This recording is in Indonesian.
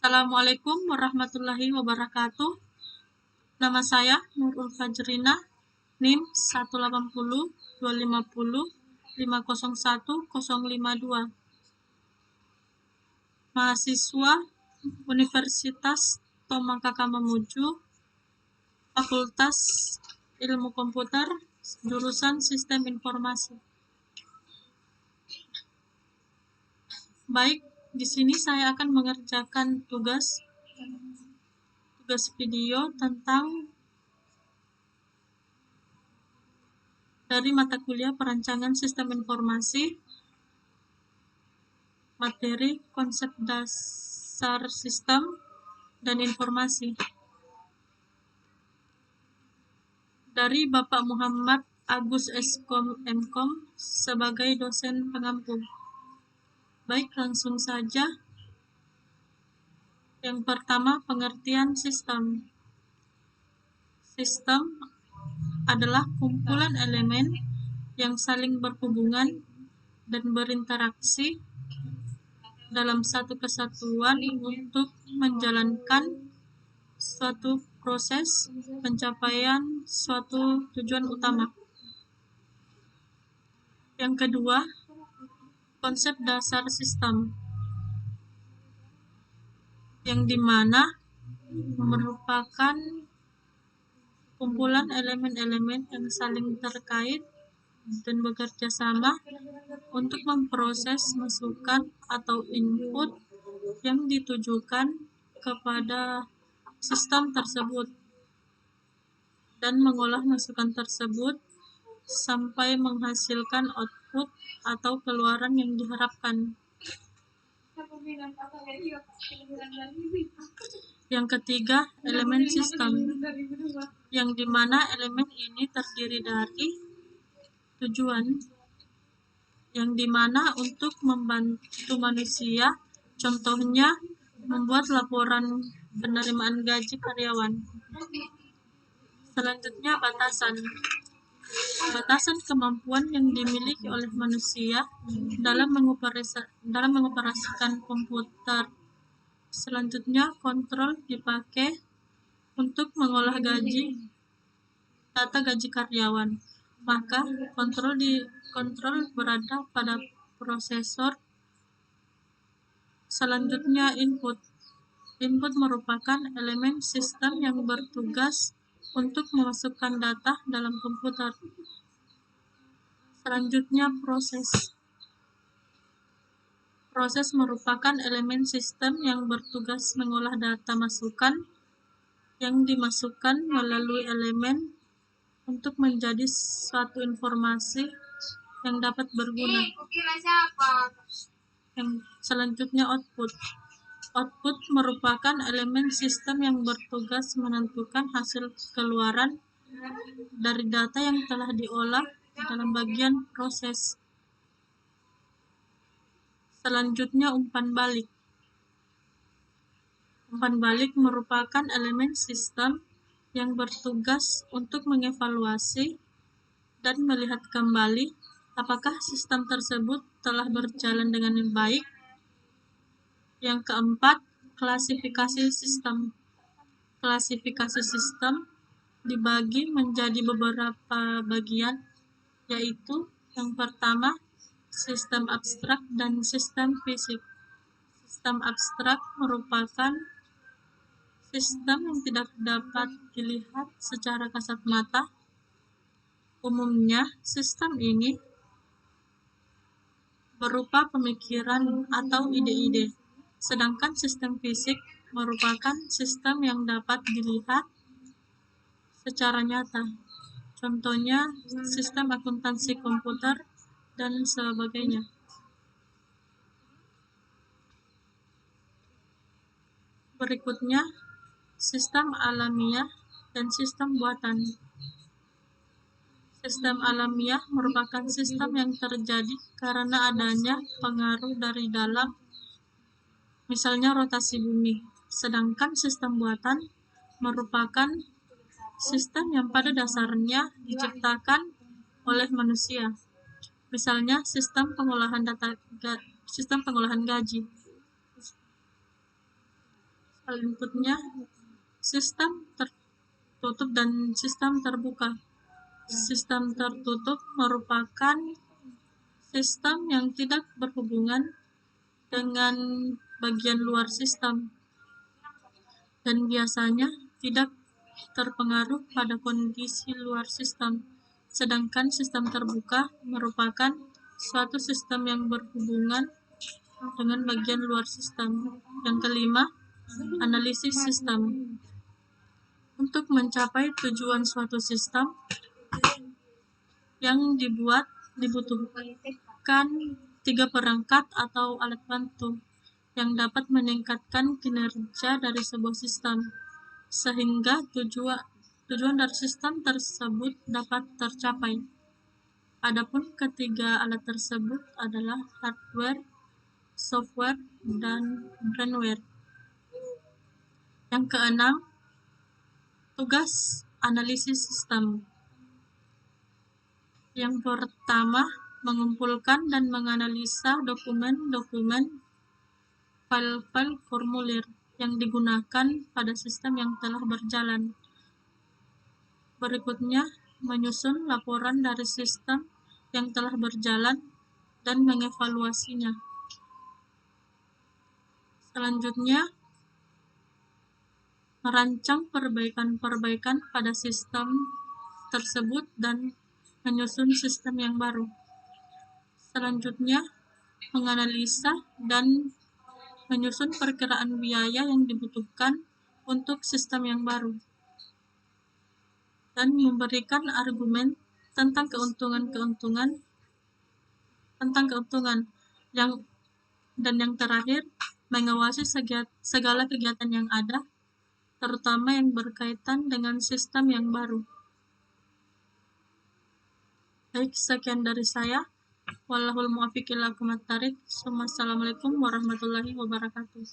Assalamualaikum warahmatullahi wabarakatuh. Nama saya Nurul Fajrina, NIM 180 250 501 052. Mahasiswa Universitas Tomakaka Mamuju, Fakultas Ilmu Komputer, jurusan Sistem Informasi. Baik, di sini saya akan mengerjakan tugas video tentang dari mata kuliah Perancangan Sistem Informasi, materi konsep dasar sistem dan informasi, dari Bapak Muhammad Agus Eskom Mkom sebagai dosen pengampu. Baik, langsung saja. Yang pertama, pengertian sistem. Sistem adalah kumpulan elemen yang saling berhubungan dan berinteraksi dalam satu kesatuan untuk menjalankan suatu proses pencapaian suatu tujuan utama. Yang kedua, konsep dasar sistem, yang dimana merupakan kumpulan elemen-elemen yang saling terkait dan bekerja sama untuk memproses masukan atau input yang ditujukan kepada sistem tersebut dan mengolah masukan tersebut sampai menghasilkan output atau keluaran yang diharapkan. Yang ketiga, elemen sistem, yang dimana elemen ini terdiri dari tujuan, yang dimana untuk membantu manusia, contohnya membuat laporan penerimaan gaji karyawan. Selanjutnya, batasan kemampuan yang dimiliki oleh manusia dalam mengoperasikan komputer. Selanjutnya, kontrol dipakai untuk mengolah data gaji karyawan. Maka kontrol berada pada prosesor. Selanjutnya, input merupakan elemen sistem yang bertugas untuk memasukkan data dalam komputer. Selanjutnya, proses merupakan elemen sistem yang bertugas mengolah data masukan yang dimasukkan melalui elemen untuk menjadi suatu informasi yang dapat berguna. Yang selanjutnya, output merupakan elemen sistem yang bertugas menentukan hasil keluaran dari data yang telah diolah dalam bagian proses. Selanjutnya, umpan balik merupakan elemen sistem yang bertugas untuk mengevaluasi dan melihat kembali apakah sistem tersebut telah berjalan dengan baik. Yang keempat, klasifikasi sistem dibagi menjadi beberapa bagian, yaitu yang pertama, sistem abstrak dan sistem fisik. Sistem abstrak merupakan sistem yang tidak dapat dilihat secara kasat mata. Umumnya, sistem ini berupa pemikiran atau ide-ide. Sedangkan sistem fisik merupakan sistem yang dapat dilihat secara nyata. Contohnya, sistem akuntansi komputer dan sebagainya. Berikutnya, sistem alamiah dan sistem buatan. Sistem alamiah merupakan sistem yang terjadi karena adanya pengaruh dari dalam, misalnya rotasi bumi. Sedangkan sistem buatan merupakan sistem yang pada dasarnya diciptakan oleh manusia. Misalnya sistem pengolahan gaji. File inputnya sistem tertutup dan sistem terbuka. Sistem tertutup merupakan sistem yang tidak berhubungan dengan bagian luar sistem dan biasanya tidak terpengaruh pada kondisi luar sistem. Sedangkan sistem terbuka merupakan suatu sistem yang berhubungan dengan bagian luar sistem. Yang kelima, analisis sistem. Untuk mencapai tujuan suatu sistem yang dibutuhkan 3 perangkat atau alat bantu yang dapat meningkatkan kinerja dari sebuah sistem, sehingga tujuan dari sistem tersebut dapat tercapai. Adapun ketiga alat tersebut adalah hardware, software, dan firmware. Yang keenam, tugas analisis sistem. Yang pertama, mengumpulkan dan menganalisa dokumen-dokumen, file-file formulir yang digunakan pada sistem yang telah berjalan. Berikutnya, menyusun laporan dari sistem yang telah berjalan dan mengevaluasinya. Selanjutnya, merancang perbaikan-perbaikan pada sistem tersebut dan menyusun sistem yang baru. Selanjutnya, menganalisa dan menyusun perkiraan biaya yang dibutuhkan untuk sistem yang baru, dan memberikan argumen tentang keuntungan yang terakhir, mengawasi segala kegiatan yang ada, terutama yang berkaitan dengan sistem yang baru. Baik, sekian dari saya. Wallahul muwaffiq ila aqwamit thoriq. Assalamualaikum warahmatullahi wabarakatuh.